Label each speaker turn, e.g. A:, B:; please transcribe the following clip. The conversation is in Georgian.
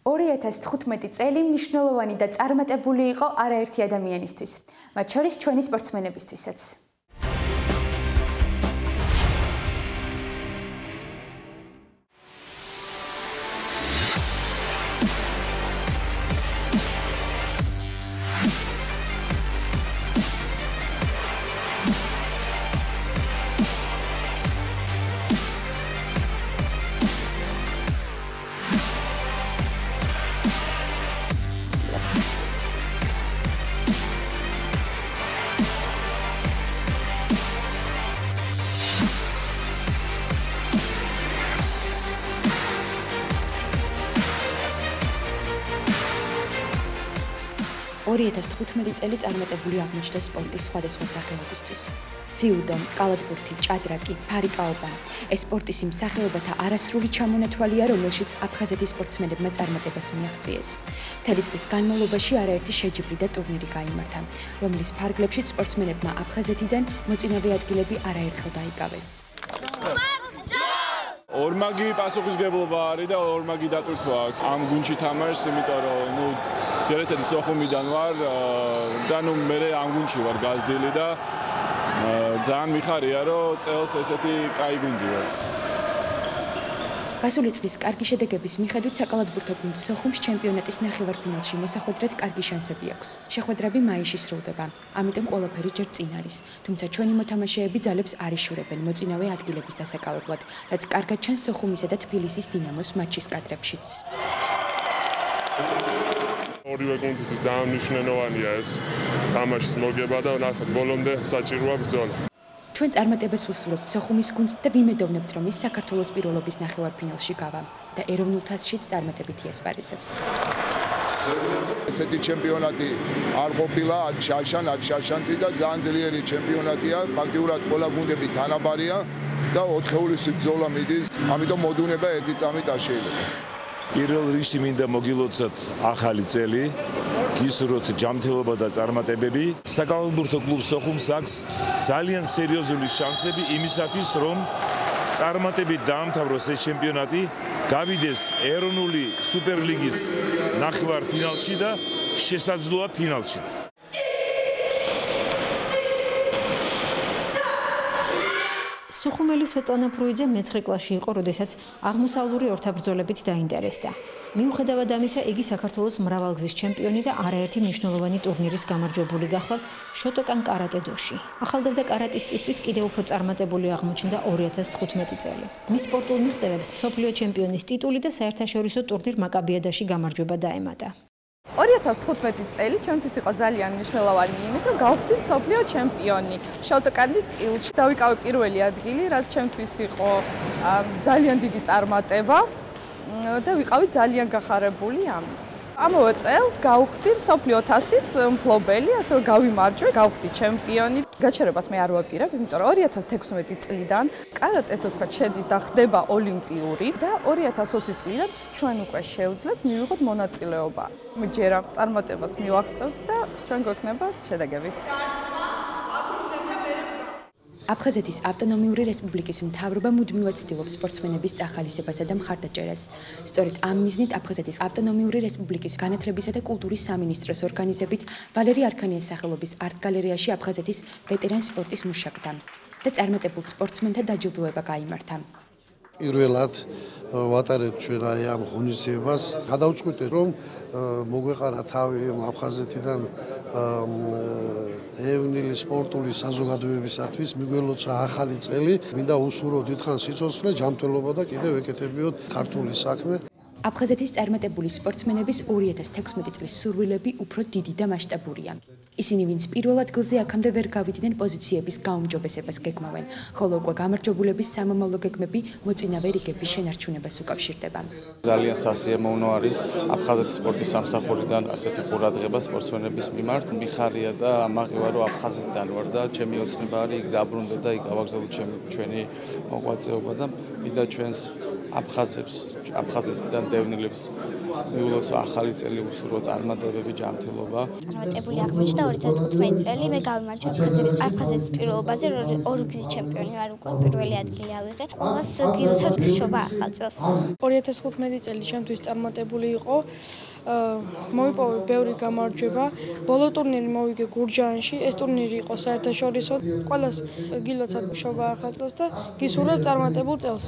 A: 2015 წელი მნიშვნელოვანი და წარმატებული იყო არაერთი ადამიანისთვის, მათ შორის ჩვენი სპორტსმენებისთვისაც. წელი წარმატებული აღმოჩნდა სპორტის სხვადასხვა სახეობისთვის. ძიუდო, კალათბურთი, ჭადრაკი, ფარიკაობა. ეს სპორტის იმ სახეობათა არასრული ჩამონათვალია, რომელშიც აფხაზეთის სპორტსმენებმა წარმატებას მიაღწიეს. მთელი წლის განმავლობაში არაერთი შეჯიბრი და ტურნირი გაიმართა, რომლის ფარგლებშიც სპორტსმენებმა აფხაზეთიდან მოწინავე ადგილები არაერთხელ დაიკავეს.
B: ორმაგი პასუხისგებლობა არის და ორმაგი დატვირთვა აქვს ამ გუნდში თამაშს, იმიტომ რომ ჯერეცეთი სოხუმიდან ვარ და მე ამ გუნდში ვარ გაზრდილი და ძალიან მიხარია, რომ წელს ესეთი კაი გუნდი ვარ.
A: გასული წლის კარგი შედეგების მიხედვით საკალათბურთო გუნდს სოხუმს ჩემპიონატის ნახევარფინალში მოსახვედრად კარგი შანსები აქვს. შეხვედრები მაისში სრულდება, ამიტომ ყველაფერი ჯერ წინ არის. თუმცა ჩვენი მოთამაშეები ძალებს არ იშურებენ მოწინავე ადგილების დასაკავებლად, რაც კარგად ჩანს სოხუმისა და თბილისის დინამოს მატჩის კადრებშიც.
C: ორივე გუნდისთვის ძალიან მნიშვნელოვანია ეს თამაშის მოგება და ნახოთ ბოლომდე საჭიროა ბრძოლა.
A: ჩვენ წარმატებას ვუსურვებთ სოხუმის გუნდს და ვიმედოვნებთ, რომ ის საქართველოს პირველობის ნახევარფინალში გავა და ეროვნულ თასშიც წარმატებით იასპარეზებს.
D: ესეთი ჩემპიონატი არ ყოფილა, არ შანსი და ძალიან ძლიერი ჩემპიონატია, ფაქტიურად ყველა გუნდები თანაბარია და 4-ეულის ბრძოლა მიდის, ამიტომ მოდუნება ერთი წამით არ შეიძლება.
E: პირველ რიგში მინდა მოგილოცოთ ახალი წელი, გისურვოთ ჯანმრთელობა და წარმატებები. საკალათბურთო კლუბ სოხუმს აქვს ძალიან სერიოზული შანსები იმისათვის, რომ წარმატებით დაამთავროს ეს ჩემპიონატი, გავიდეს ეროვნული სუპერლიგის ნახევარფინალში და შესაძლოა ფინალშიც.
F: სოხუმელი სვეტლანა ფრუიძე მე-9 კლასში იყო, როდესაც აღმოსავლური ორთაბრძოლებით დაინტერესდა. მიუხედავად ამისა, იგი საქართველოს მრავალგზის ჩემპიონი და არაერთი მნიშვნელოვანი ტურნირის გამარჯვებული გახლავთ შოტოკან კარატე-დოში. ახალგაზრდა კარატისტისთვის კიდევ უფრო წარმატებული აღმოჩნდა 2015 წელი. მის სპორტულ მიღწევებს მსოფლიო ჩემპიონის ტიტული და საერთაშორისო ტურნირ მაკაბიადაში გამარჯვება დაემატა.
G: 2015 წელი ჩემთვის იყო ძალიან მნიშვნელოვანი იმით, რომ გავხდი მსოფლიო ჩემპიონი შოტოკანის სტილში. დავიკავე პირველი ადგილი, რაც ჩემთვის იყო ძალიან დიდი წარმატება და ვიყავი ძალიან გახარებული ამით. ამავე წელს გავხდი მსოფლიო თასის მფლობელი, ასე რომ გავიმარჯვე, გავხდი ჩემპიონი. გაჩერებას მე არ ვაპირებ, იმიტომ რომ 2016 წლიდან კარატე, ასე ვთქვათ, შედის და ხდება ოლიმპიური და 2020 წლიდან ჩვენ უკვე შევძლებთ მივიღოთ მონაწილეობა. მჯერა წარმატებას მივაღწევთ და ჩვენ გვექნება შედეგები.
A: აფხაზეთის ავტონომიური რესპუბლიკის მთავრობა მუდმივად ცდილობს სპორტსმენების წახალისებასა და მხარდაჭერას. სწორედ ამ მიზნით აფხაზეთის ავტონომიური რესპუბლიკის განათლებისა და კულტურის სამინისტროს ორგანიზებით ვალერი არქანიას სახელობის არტ-გალერეაში აფხაზეთის ვეტერან სპორტის მუშაკთა და წარმატებულ სპორტსმენთა დაჯილდოება გაიმართა.
H: პირველად ვატარებთ ჩვენ აი ამ ღონისძიებას. გადავწყვიტე, რომ მოგვეყარა თავი აფხაზეთიდან ევნილი სპორტული საზოგადოებისათვის მიგველოცა ახალი წელი. მინდა უსურვო დიდხან სიცოცხლე, ჯანმრთელობა და კიდევ ეკეთებიოთ ქართული საქმე.
A: აფხაზეთის წარმატებული სპორტსმენების 2016 წლის სურვილები უფრო დიდი და მასშტაბურია. ისინი, ვინც პირველ ადგილზე აქამდე ვერ გავიდნენ პოზიციების გაუმჯობესებას გეგმავენ, ხოლო უკვე გამარჯვებულების სამომავლო გეგმები მოწინავე რიგების შენარჩუნებას უკავშირდება.
I: ძალიან სასიამოვნო არის აფხაზეთის სპორტის სამსახურიდან ასეთი ყურადღება სპორტსმენების მიმართ. მიხარია და ამაღლება, რომ აფხაზეთიდან ვარ და ჩემი ოცნება არის იქ დაბრუნდე და იქ გავაგზავნე ჩვენი მოღვაწეობა და მინდა ჩვენს აფხაზეთიდან დევნილებს მიულოცა ახალი წელი უსურვო წარმატებები, ჯანმრთელობა.
J: წარმატებული აღმოჩნდა 2015 წელი, მე გავიმარჯვე აფხაზეთის პირველობაზე, ორგზის ჩემპიონი ვარ, უკვე პირველი ადგილი ავიღე. ყველას გილოცავთ გშობა ახალ წელს.
K: 2015 წელი ჩემთვის წარმატებული იყო. მოვიპოვე ბევრი გამარჯვება. ბოლო ტურნირი მოვიგე გურჯაანში. ეს ტურნირი იყო საერთაშორისო. ყველას გილოცავთ გშობა ახალ წელს და გისურვებ წარმატებულ წელს.